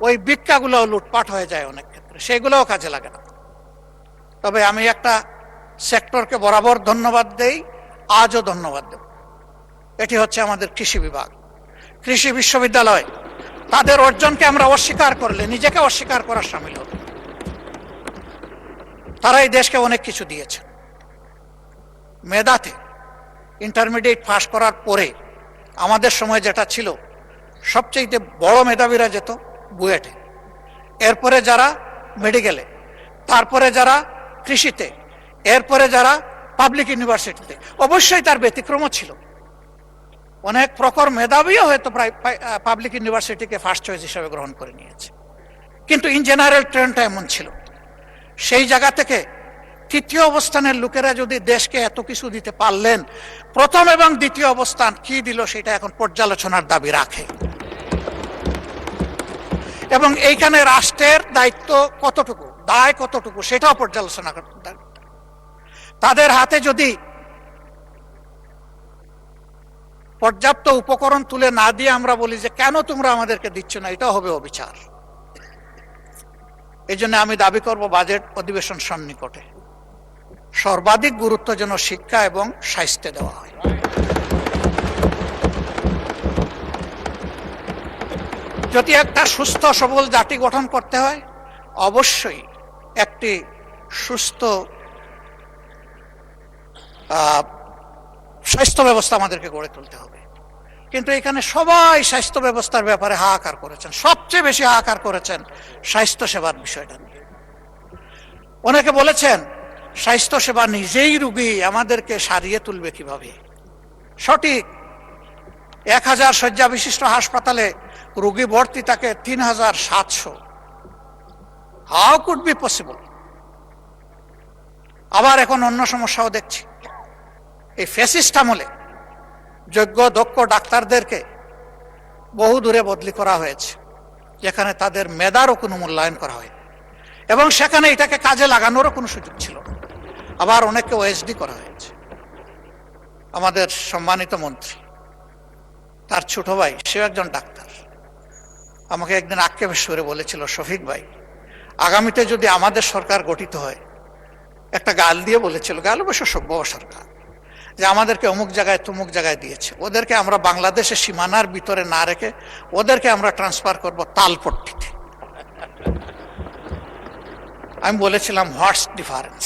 ওই ভিক্ষাগুলো লুটপাট হয়ে যায় অনেক ক্ষেত্রে, সেগুলোও কাজে লাগে না। তবে আমি একটা সেক্টরকে বরাবর ধন্যবাদ দেই, আজও ধন্যবাদ দেব। এটি হচ্ছে আমাদের কৃষি বিভাগ, কৃষি বিশ্ববিদ্যালয়। তাদের অর্জনকে আমরা অস্বীকার করলে নিজেকে অস্বীকার করার সামিল হবে। তারা এই দেশকে অনেক কিছু দিয়েছে। মেধাতে ইন্টারমিডিয়েট পাস করার পরে আমাদের সময় যেটা ছিল, সবচেয়ে বড় মেধাবীরা যেত বুয়েটে, এরপরে যারা মেডিকেলে, তারপরে যারা কৃষিতে, এরপরে যারা পাবলিক ইউনিভার্সিটিতে। অবশ্যই তার ব্যতিক্রমও ছিল, অনেক প্রখর মেধাবীও হয়তো প্রায় পাবলিক ইউনিভার্সিটিকে ফার্স্ট চয়েস হিসেবে গ্রহণ করে নিয়েছে, কিন্তু ইন জেনারেল ট্রেন্ডটা এমন ছিল। সেই জায়গা থেকে তৃতীয় অবস্থানের লোকেরা যদি দেশকে এত কিছু দিতে পারলেন, প্রথম এবং দ্বিতীয় অবস্থান কি দিল সেটা এখন পর্যালোচনার দাবি রাখে। এবং এইখানে রাষ্ট্রের দায়িত্ব কতটুকু, দায় কতটুকু, সেটাও পর্যালোচনা করতে। তাদের হাতে যদি পর্যাপ্ত উপকরণ তুলে না দিয়ে আমরা বলি যে কেন তোমরা আমাদেরকে দিচ্ছ না, এটাও হবে অবিচার। এই জন্য আমি দাবি করব বাজেট অধিবেশন সন্নিকটে সর্বাধিক গুরুত্ব যেন শিক্ষা এবং স্বাস্থ্যে দেওয়া হয়। যদি একটা সুস্থ সবল জাতি গঠন করতে হয়, অবশ্যই একটি সুস্থ স্বাস্থ্য ব্যবস্থা আমাদেরকে গড়ে তুলতে হবে। কিন্তু এখানে সবাই স্বাস্থ্য ব্যবস্থার ব্যাপারে হাহাকার করেছেন, সবচেয়ে বেশি হাহাকার করেছেন স্বাস্থ্য সেবার বিষয়টা নিয়ে। অনেকে বলেছেন স্বাস্থ্য সেবা নিজেই রোগী, আমাদেরকে সারিয়ে তুলবে কিভাবে। সঠিক, 1000 শয্যা বিশিষ্ট হাসপাতালে রোগী ভর্তি থাকে 3700, হাউ কুড বি পসিবল? আবার এখন অন্য সমস্যাও দেখছি। এই ফ্যাসিস্ট আমলে যোগ্য দক্ষ ডাক্তারদেরকে বহু দূরে বদলি করা হয়েছে, যেখানে তাদের মেধারও কোনো মূল্যায়ন করা হয়, এবং সেখানে এটাকে কাজে লাগানোরও কোনো সুযোগ ছিল না। আবার অনেককে ওএসডি করা হয়েছে। আমাদের সম্মানিত মন্ত্রী, তার ছোট ভাই, সেও একজন ডাক্তার, আমাকে একদিন আক্ষেপের সুরে বলেছিল, শফিক ভাই, আগামীতে যদি আমাদের সরকার গঠিত হয়, একটা গাল দিয়ে বলেছিল, গাল অবশ্য সভ্য সরকার, যে আমাদেরকে অমুক জায়গায় তমুক জায়গায় দিয়েছে, ওদেরকে আমরা বাংলাদেশের সীমানার ভিতরে না রেখে ওদেরকে আমরা ট্রান্সফার করব তালপট্টিতে। আমি বলেছিলাম, হোয়াটস ডিফারেন্স?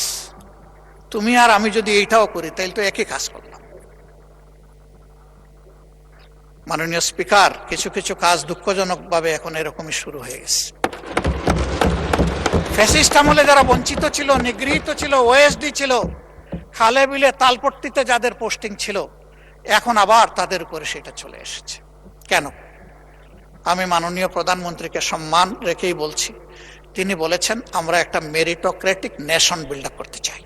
তুমি আর আমি যদি এইটাও করি তাহলে তো একই কাজ করলাম। মাননীয় স্পিকার, কিছু কিছু কাজ দুঃখজনকভাবে এখন এরকমই শুরু হয়ে গেছে। ফ্যাসিস্ট আমলে যারা বঞ্চিত ছিল, নিগৃহীত ছিল, ওএসডি ছিল, খালে বিলে তালপট্টিতে যাদের পোস্টিং ছিল, এখন আবার তাদের উপরে সেটা চলে এসেছে। কেন? আমি মাননীয় প্রধানমন্ত্রীকে সম্মান রেখেই বলছি, তিনি বলেছেন আমরা একটা মেরিটোক্রেটিক নেশন বিল্ড আপ করতে চাই।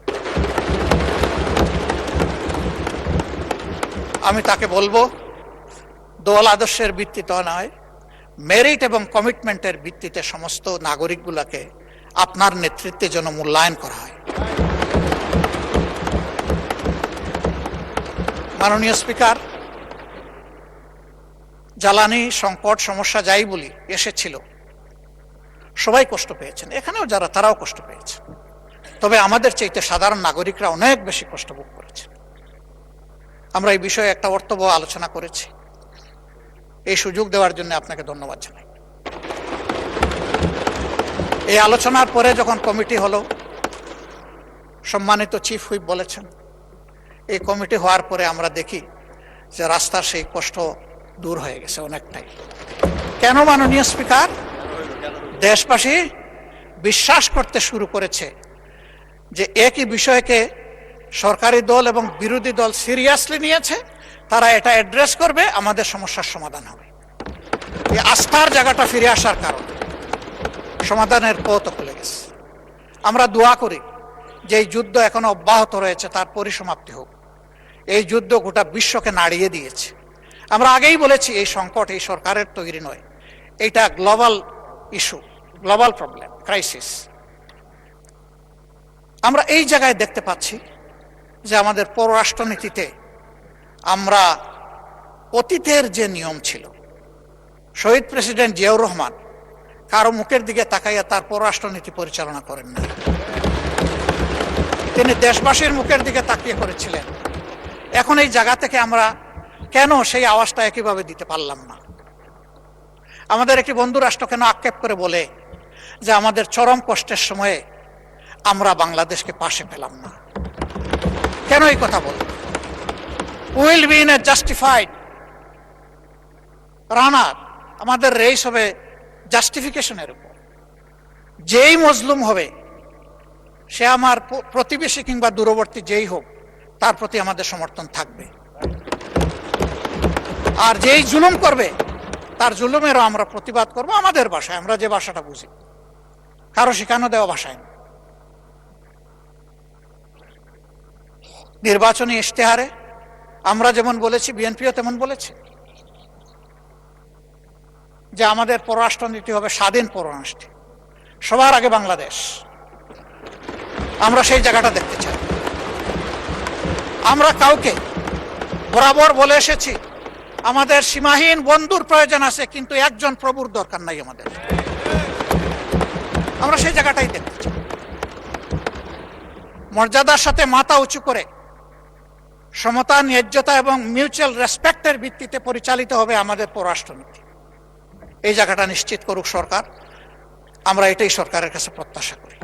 আমি তাকে বলবো, দল আদর্শের ভিত্তিতে নয়, মেরিট এবং কমিটমেন্টের ভিত্তিতে সমস্ত নাগরিকগুলোকে আপনার নেতৃত্বে যেন মূল্যায়ন করা হয়। মাননীয় স্পিকার, জ্বালানি সংকট সমস্যা যাই বলি এসেছিল, সবাই কষ্ট পেয়েছেন, এখানেও যারা তারাও কষ্ট পেয়েছে, তবে আমাদের চাইতে সাধারণ নাগরিকরা অনেক বেশি কষ্ট ভোগ করেছে। আমরা এই বিষয়ে একটা অর্থবহ আলোচনা করেছি। এই সুযোগ দেওয়ার জন্য আপনাকে ধন্যবাদ জানাই। এই আলোচনার পরে যখন কমিটি হলো, সম্মানিত চিফ হুইপ বলেছেন, এই কমিটি হওয়ার পরে আমরা দেখি যে রাস্তার সেই কষ্ট দূর হয়ে গেছে অনেকটাই। কেন মাননীয় স্পিকার? দেশবাসী বিশ্বাস করতে শুরু করেছে যে একই বিষয়কে সরকারি দল এবং বিরোধী দল সিরিয়াসলি নিয়েছে, তারা এটা অ্যাড্রেস করবে, আমাদের সমস্যার সমাধান হবে। এই আস্থার জায়গাটা ফিরে আসার কারণে সমাধানের পথ খুলে গেছে। আমরা দোয়া করি যে এই যুদ্ধ এখনো অব্যাহত রয়েছে, তার পরিসমাপ্তি হোক। এই যুদ্ধ গোটা বিশ্বকে নাড়িয়ে দিয়েছে। আমরা আগেই বলেছি, এই সংকট এই সরকারের তৈরি নয়, এটা global issue, global problem, crisis. আমরা এই জায়গায় দেখতে পাচ্ছি যে আমাদের পররাষ্ট্রনীতিতে আমরা অতীতের যে নিয়ম ছিল, শহীদ প্রেসিডেন্ট জিয়াউর রহমান কারো মুখের দিকে তাকাইয়া তার পররাষ্ট্রনীতি পরিচালনা করেন না, তিনি দেশবাসীর মুখের দিকে তাকিয়ে করেছিলেন। এখন এই জায়গা থেকে আমরা কেন সেই আওয়াজটা একইভাবে দিতে পারলাম না? আমাদের একটি বন্ধু রাষ্ট্র কেন আক্ষেপ করে বলে যে আমাদের চরম কষ্টের সময়ে আমরা বাংলাদেশকে পাশে পেলাম না? কেন এই কথা বলে? Will be in a justified runner, আমাদের রেস হবে জাস্টিফিকেশনের উপর। যেই মজলুম হবে, সে আমার প্রতিবেশী কিংবা দূরবর্তী যেই হোক, তার প্রতি আমাদের সমর্থন থাকবে। আর যেই জুলুম করবে, তার জুলুমেরও আমরা প্রতিবাদ করব আমাদের ভাষায়, আমরা যে ভাষাটা বুঝি, কারো শেখানো দেওয়া ভাষায় না। নির্বাচনী ইশতেহারে আমরা যেমন বলেছি, বিএনপিও তেমন বলেছে যে আমাদের পররাষ্ট্রনীতি হবে স্বাধীন পররাষ্ট্র, সবার আগে বাংলাদেশ। আমরা সেই জায়গাটা দেখতে চাই। আমরা কাউকে বরাবর বলে এসেছি, আমাদের সীমাহীন বন্ধুর প্রয়োজন আছে, কিন্তু একজন প্রভুর দরকার নাই আমাদের। আমরা সেই জায়গাটাই দেখতে চাই। মর্যাদার সাথে মাথা উঁচু করে সমতা, ন্যায্যতা এবং মিউচুয়াল রেসপেক্টের ভিত্তিতে পরিচালিত হবে আমাদের পররাষ্ট্রনীতি। এই জায়গাটা নিশ্চিত করুক সরকার, আমরা এটাই সরকারের কাছে প্রত্যাশা করি।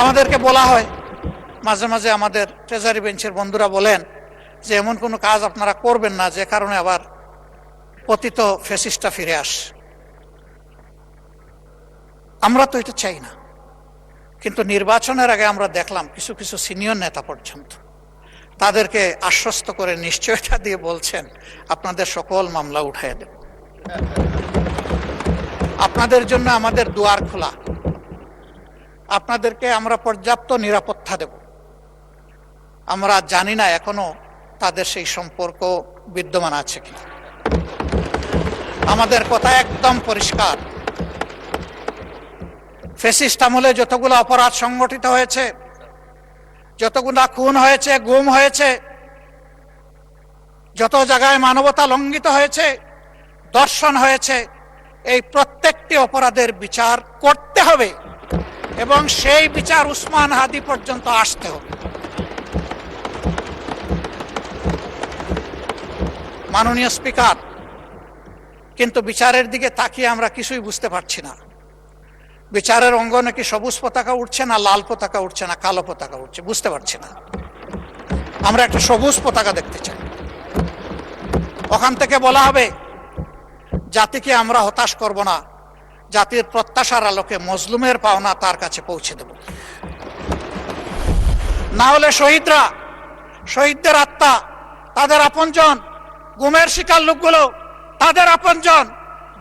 আমাদেরকে বলা হয় মাঝে মাঝে, আমাদের ট্রেজারি বেঞ্চের বন্ধুরা বলেন যে এমন কোনো কাজ আপনারা করবেন না যে কারণে আবার পতিত ফ্যাসিস্টটা ফিরে আসে। আমরা তো এটা চাই না, কিন্তু নির্বাচনের আগে আমরা দেখলাম কিছু কিছু সিনিয়র নেতা পর্যন্ত তাদেরকে আশ্বস্ত করে নিশ্চয়তা দিয়ে বলছেন আপনাদের সকল মামলা উঠাইয়া দেব। আপনাদের জন্য আমাদের দুয়ার খোলা। আপনাদেরকে আমরা পর্যাপ্ত নিরাপত্তা দেব। আমরা জানি না এখনো তাদের সেই সম্পর্ক বিদ্যমান আছে কিনা। আমাদের কথা একদম পরিষ্কার, ফ্যাসিস্ট আমলে যতগুলো অপরাধ সংগঠিত হয়েছে, যতগুলো খুন হয়েছে, গুম হয়েছে, যত জায়গায় মানবতা লঙ্ঘিত হয়েছে, দর্শন হয়েছে, এই প্রত্যেকটি অপরাধের বিচার করতে হবে এবং সেই বিচার উসমান হাদি পর্যন্ত আসতে হবে। মাননীয় স্পিকার, কিন্তু বিচারের দিকে তাকিয়ে আমরা কিছুই বুঝতে পারছি না। বিচারের অঙ্গনে কি সবুজ পতাকা উঠছে, না লাল পতাকা উঠছে, না কালো পতাকা উঠছে, বুঝতে পারছি না। আমরা একটা সবুজ পতাকা দেখতে চাই। ওখান থেকে বলা হবে জাতিকে আমরা হতাশ করব না, জাতির প্রত্যাশার আলোকে মজলুমের পাওনা তার কাছে পৌঁছে দেব। না হলে শহীদরা, শহীদদের আত্মা, তাদের আপনজন, গুমের শিকার লোকগুলো তাদের আপনজন,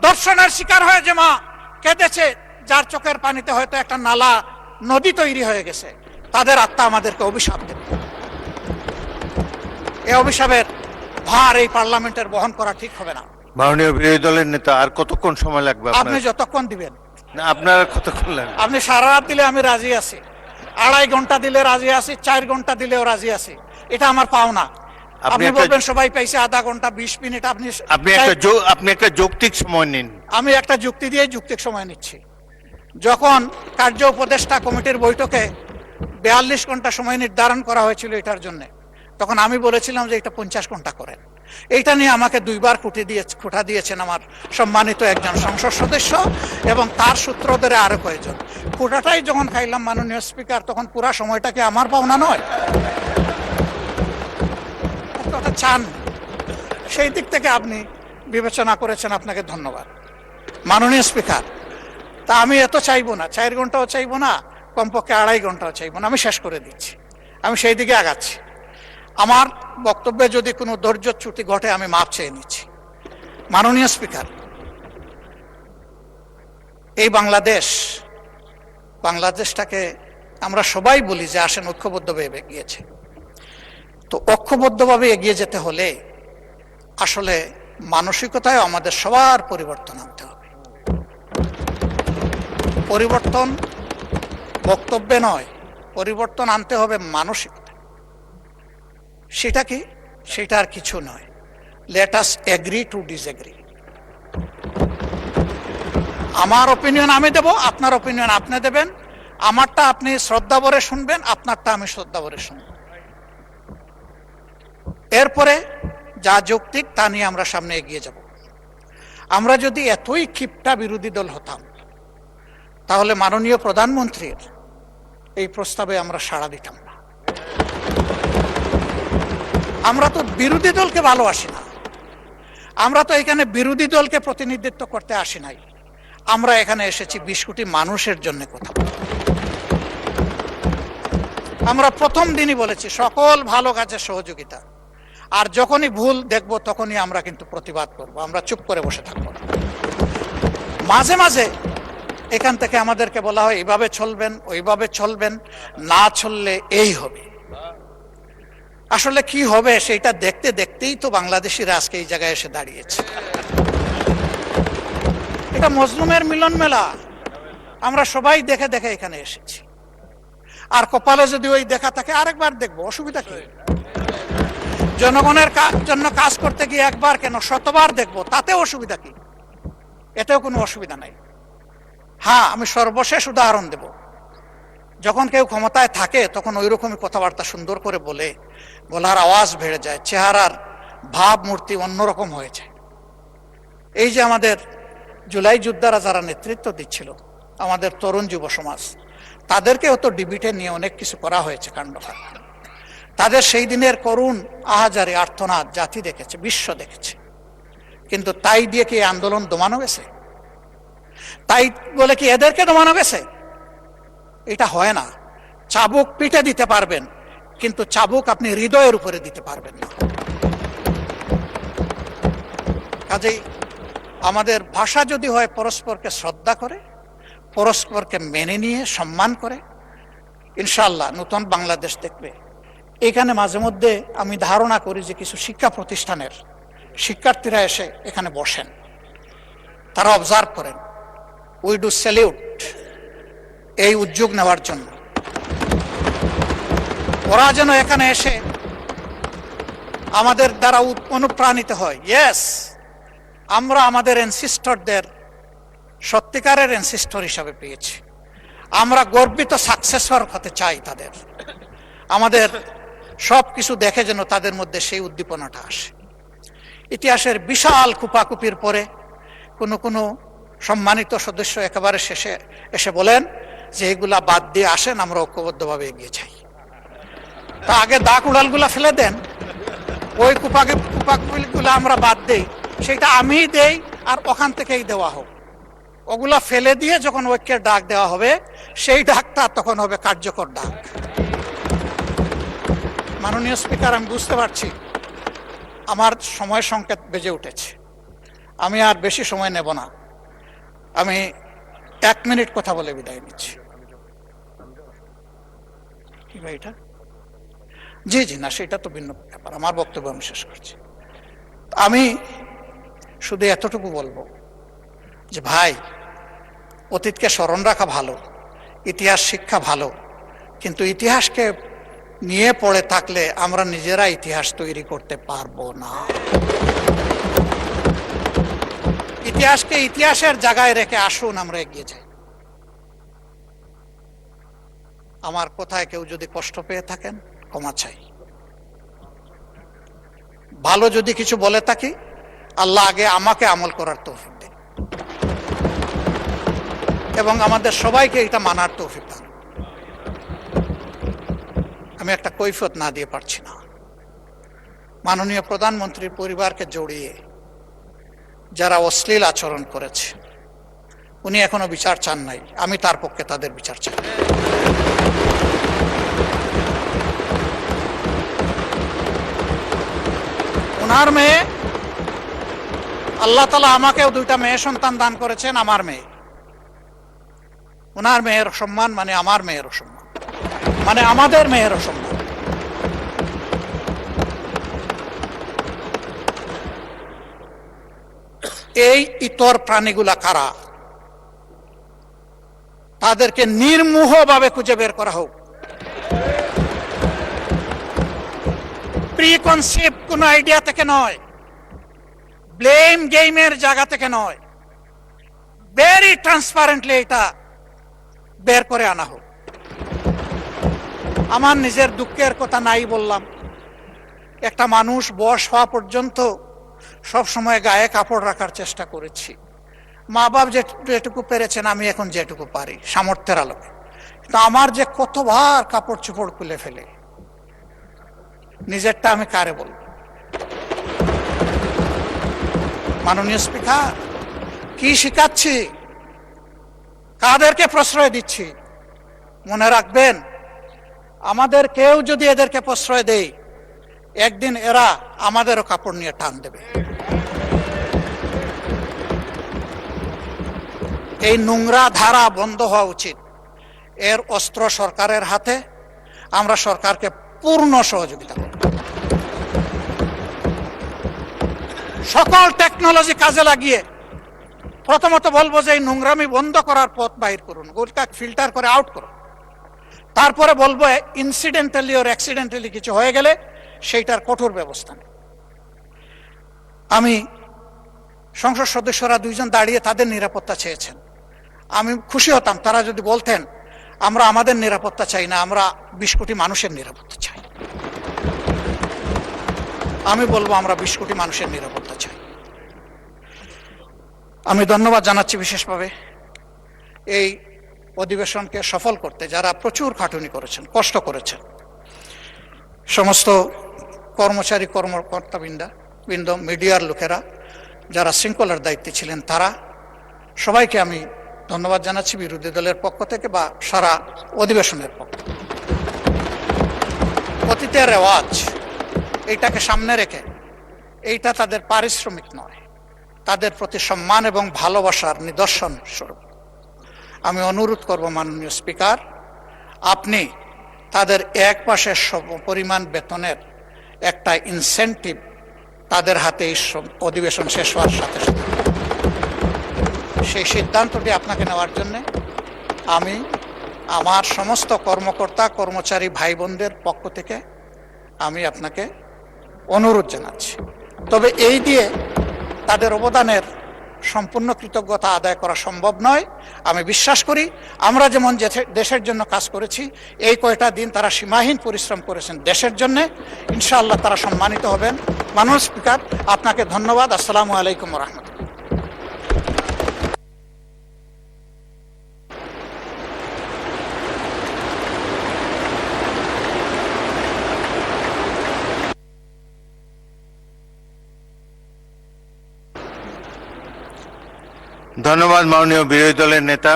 দর্শনের শিকার হয়ে যে মা কেঁদেছে, যার চোখের পানিতে হয়তো একটা নালা নদী তৈরি হয়ে গেছে, তাদের আত্মা আমাদেরকে অভিশাপ দেবে। এই অভিশাপের ভার এই পার্লামেন্টের বহন করা ঠিক হবে না। মাননীয় বিরোধী দলের নেতা, আর কতক্ষণ সময় লাগবে? আপনি যতক্ষণ দিবেন। আপনার কতক্ষণ লাগবে? আপনি সারা রাত দিলে আমি রাজি আছি, 2.5 ঘন্টা দিলে রাজি আছি, 4 ঘন্টা দিলেও রাজি আছি। এটা আমার পাওনা। আপনি বলবেন সবাই পাইছে আধা ঘন্টা 20 মিনিট, আপনি একটা যৌক্তিক সময় নিন। আমি একটা যুক্তি দিয়ে যৌক্তিক সময় নিচ্ছি। যখন কার্য উপদেষ্টা কমিটির বৈঠকে 42 ঘন্টা সময় নির্ধারণ করা হয়েছিল এটার জন্য, তখন আমি বলেছিলাম যে এটা 50 ঘন্টা করেন। এইটা নিয়ে আমাকে 2 বার খুঁটা দিয়েছেন আমার সম্মানিত একজন সংসদ সদস্য এবং তার সূত্র ধরে আরো কয়েকজন। খুঁটাটাই যখন খাইলাম মাননীয় স্পিকার, তখন পুরা সময়টাকে আমার পাওনা নয়? ওটা চান, সেই দিক থেকে আপনি বিবেচনা করেছেন, আপনাকে ধন্যবাদ মাননীয় স্পিকার। তা আমি এত চাইবো না, 4 ঘন্টাও চাইবো না, কমপক্ষে 2.5 ঘন্টাও চাইবো না। আমি শেষ করে দিচ্ছি, আমি সেই দিকে আগাচ্ছি। আমার বক্তব্যে যদি কোনো ধৈর্যচ্যুতি ঘটে আমি মাপ চেয়ে নিচ্ছি। মাননীয় স্পিকার, এই বাংলাদেশটাকে আমরা সবাই বলি যে আসেন ঐক্যবদ্ধভাবে এগিয়েছে। তো ঐক্যবদ্ধভাবে এগিয়ে যেতে হলে আসলে মানসিকতায় আমাদের সবার পরিবর্তন আনতে হবে। পরিবর্তন বক্তব্যে নয়, পরিবর্তন আনতে হবে মানসিকতা। সেটা কি? সেটা আর কিছু নয়, let us agree to disagree. আমার অপিনিয়ন আমি দেব, আপনার অপিনিয়ন আপনি দেবেন, আমারটা আপনি শ্রদ্ধা ভরে শুনবেন, আপনারটা আমি শ্রদ্ধা ভরে শুনব। এরপরে যা যৌক্তিক তা নিয়ে আমরা সামনে এগিয়ে যাব। আমরা যদি এতই ক্ষিপ্তা বিরোধী দল হতাম, তাহলে মাননীয় প্রধানমন্ত্রীর এই প্রস্তাবে আমরা সাড়া দিতাম না। আমরা তো বিরোধী দলকে ভালোবাসি না, আমরা তো এখানে বিরোধী দলকে প্রতিনিধিত্ব করতে আসি নাই। আমরা এখানে এসেছি 20 কোটি মানুষের জন্য কথা বলতে। আমরা প্রথম দিনই বলেছি সকল ভালো কাজের সহযোগিতা, আর যখনই ভুল দেখব তখনই আমরা কিন্তু প্রতিবাদ করব, আমরা চুপ করে বসে থাকবো না। মাঝে মাঝে এখান থেকে আমাদেরকে বলা হয় এইভাবে চলবেন, ওইভাবে চলবেন, না চললে এই হবে। আসলে কি হবে সেটা দেখতে দেখতেই তো বাংলাদেশিরা আজকে এই জায়গায় এসে দাঁড়িয়েছে। এটা মজলুমের মিলন মেলা, আমরা সবাই দেখে দেখে এখানে এসেছি। আর কপালে যদি ওই দেখা থাকে আরেকবার দেখবো, অসুবিধা কি? জনগণের জন্য কাজ করতে গিয়ে একবার কেন 100বার দেখবো, তাতে অসুবিধা কি? এতেও কোনো অসুবিধা নাই। হ্যাঁ, আমি সর্বশেষ উদাহরণ দেব। যখন কেউ ক্ষমতায় থাকে তখন ওই রকমই কথাবার্তা সুন্দর করে বলে, গলার আওয়াজ বেড়ে যায়, চেহারার ভাবমূর্তি অন্যরকম হয়ে যায়। এই যে আমাদের জুলাই যোদ্ধারা যারা নেতৃত্ব দিচ্ছিল, আমাদের তরুণ যুব সমাজ, তাদেরকেও তো ডিবিটে নিয়ে অনেক কিছু করা হয়েছে, কাণ্ডকার। তাদের সেই দিনের করুণ আহাজারি আর্তনাদ জাতি দেখেছে, বিশ্ব দেখেছে। কিন্তু তাই দিয়ে কি আন্দোলন দমানো গেছে? তাই বলে কি এদেরকে দমানো গেছে? এটা হয় না। চাবুক পিঠে দিতে পারবেন, কিন্তু চাবুক আপনি হৃদয়ের উপরে দিতে পারবেন না। কাজেই আমাদের ভাষা যদি হয় পরস্পরকে শ্রদ্ধা করে, পরস্পরকে মেনে নিয়ে সম্মান করে, ইনশাআল্লাহ নতুন বাংলাদেশ দেখবে। এখানে মাঝে মধ্যে আমি ধারণা করি যে কিছু শিক্ষা প্রতিষ্ঠানের শিক্ষার্থীরা এসে এখানে বসেন, তারা অবজার্ভ করেন। উই ডু স্যালিউট এই উদ্যোগ নেওয়ার জন্য। ওরা যেন এখানে এসে আমাদের দ্বারা অনুপ্রাণিত হয়। ইয়েস, আমরা আমাদের এনসিস্টরদের সত্যিকারের এনসিস্টর হিসাবে পেয়েছি। আমরা গর্বিত সাকসেসর হতে চাই তাদের। আমাদের সব কিছু দেখে যেন তাদের মধ্যে সেই উদ্দীপনাটা আসে। ইতিহাসের বিশাল কুপাকুপির পরে কোনো কোনো সম্মানিত সদস্য একেবারে শেষে এসে বলেন যে এগুলা বাদ দিয়ে আসেন, আমরা ঐক্যবদ্ধভাবে এগিয়ে যাই। তা আগে দাগ উড়ালগুলা ফেলে দেন, ওই কুপাকুপিগুলো আমরা বাদ দেই, সেটা আমিই দেই আর ওখান থেকেই দেওয়া হোক। ওগুলা ফেলে দিয়ে যখন ঐক্যের ডাক দেওয়া হবে, সেই ডাকটা তখন হবে কার্যকর ডাক। মাননীয় স্পিকার, আমি বুঝতে পারছি আমার সময় সংকেত বেজে উঠেছে, আমি আর বেশি সময় নেব না। আমি 1 মিনিট কথা বলে বিদায় নিচ্ছি। কি ভাই এটা? জি জি, না সেটা তো ভিন্ন ব্যাপার। আমার বক্তব্য আমি শেষ করছি। আমি শুধু এতটুকু বলবো যে ভাই, অতীতকে স্মরণ রাখা ভালো, ইতিহাস শিক্ষা ভালো, কিন্তু ইতিহাসকে নিয়ে পড়ে থাকলে আমরা নিজেরা ইতিহাস তৈরি করতে পারবো না। ইতিহাসকে ইতিহাসের জায়গায় রেখে আসুন আমরা এগিয়ে যাই। আমার কথায় কেউ যদি কষ্ট পেয়ে থাকেন, ক্ষমা চাই। ভালো যদি কিছু বলে থাকি, আল্লাহ আগে আমাকে আমল করার তৌফিক দেন এবং আমাদের সবাইকে এটা মানার তৌফিক দেন। আমি একটা কৈফিয়ত না দিয়ে পারছি না। মাননীয় প্রধানমন্ত্রীর পরিবারকে জড়িয়ে যারা অশ্লীল আচরণ করেছে, উনি এখনো বিচার চান নাই, আমি তার পক্ষে তাদের বিচার চাই। ওনার মেয়ে, আল্লাহ তাআলা আমাকেও 2টা মেয়ে সন্তান দান করেছেন, আমার মেয়ে। ওনার মেয়ের সম্মান মানে আমার মেয়েরও সম্মান, মানে আমাদের মেয়েরও সম্মান। এই ইতর প্রাণীগুলা কারা, তাদেরকে নির্মোহভাবে খুঁজে বের করা হোক। প্রিকনসেপ্ট কোন আইডিয়া থেকে নয়, ব্লেম গেমের জায়গা থেকে নয়, ভেরি ট্রান্সপারেন্টলি এটা বের করে আনা হোক। আমার নিজের দুঃখের কথা নাই বললাম, একটা মানুষ বয়স হওয়া পর্যন্ত সব সময় গায়ে কাপড় রাখার চেষ্টা করেছি। মা বাপ যেটুকু পেরেছেন, আমি এখন যেটুকু পারি সামর্থ্যের আলোকে। কিন্তু আমার যে কতবার কাপড় চোপড় খুলে ফেলে, নিজেরটা আমি কারে বলবো? মাননীয় স্পিকার, কি শিখাচ্ছি, কাদেরকে প্রশ্রয় দিচ্ছি? মনে রাখবেন, আমাদের কেউ যদি এদেরকে প্রশ্রয় দেয়, একদিন এরা আমাদেরও কাপড় নিয়ে টান দেবে। এই নোংরা ধারা বন্ধ হওয়া উচিত। এর অস্ত্র সরকারের হাতে, আমরা সরকারকে পূর্ণ সহযোগিতা করব। সকল টেকনোলজি কাজে লাগিয়ে প্রথমত বলবো যে এই নোংরামি বন্ধ করার পথ বাহির করুন, ওটা ফিল্টার করে আউট করুন। তারপরে বলবো ইনসিডেন্টালি ওর অ্যাক্সিডেন্টালি কিছু হয়ে গেলে সেইটার কঠোর ব্যবস্থা নেই। আমি সংসদ সদস্যরা 2 জন দাঁড়িয়ে তাদের নিরাপত্তা চেয়েছেন, আমি খুশি হতাম তারা যদি বলতেন আমরা আমাদের নিরাপত্তা চাই না, আমরা 20 কোটি মানুষের নিরাপত্তা চাই। আমি বলবো আমরা 20 কোটি মানুষের নিরাপত্তা চাই। আমি ধন্যবাদ জানাচ্ছি বিশেষভাবে এই অধিবেশনকে সফল করতে যারা প্রচুর খাটুনি করেছেন, কষ্ট করেছেন। সমস্ত কর্মচারী কর্মকর্তাবৃন্দ, মিডিয়ার লোকেরা যারা শৃঙ্খলার দায়িত্বে ছিলেন, তারা সবাইকে আমি ধন্যবাদ জানাচ্ছি বিরোধী দলের পক্ষ থেকে বা সারা অধিবেশনের পক্ষ থেকে। অতীতের রেওয়াজ এইটাকে সামনে রেখে, এইটা তাদের পারিশ্রমিক নয়, তাদের প্রতি সম্মান এবং ভালোবাসার নিদর্শন স্বরূপ আমি অনুরোধ করব মাননীয় স্পিকার, আপনি তাদের এক মাসের পরিমাণ বেতনের একটা ইনসেন্টিভ তাদের হাতে এই অধিবেশন শেষ হওয়ার সাথে সাথে সেই সিদ্ধান্তটি আপনাকে নেওয়ার জন্যে আমি আমার সমস্ত কর্মকর্তা কর্মচারী ভাই বোনদের পক্ষ থেকে আমি আপনাকে অনুরোধ জানাচ্ছি। তবে এই দিয়ে তাদের অবদানের সম্পূর্ণ কৃতজ্ঞতা আদায় করা সম্ভব নয়। আমি বিশ্বাস করি আমরা যেমন দেশের জন্য কাজ করেছি, এই কয়টা দিন তারা সীমাহীন পরিশ্রম করেছেন দেশের জন্য, ইনশাআল্লাহ তারা সম্মানিত হবেন। মাননীয় স্পিকার, আপনাকে ধন্যবাদ। আসসালামু আলাইকুম ওয়া রাহমাতুল্লাহ। ধন্যবাদ মাননীয় বিরোধী দলের নেতা।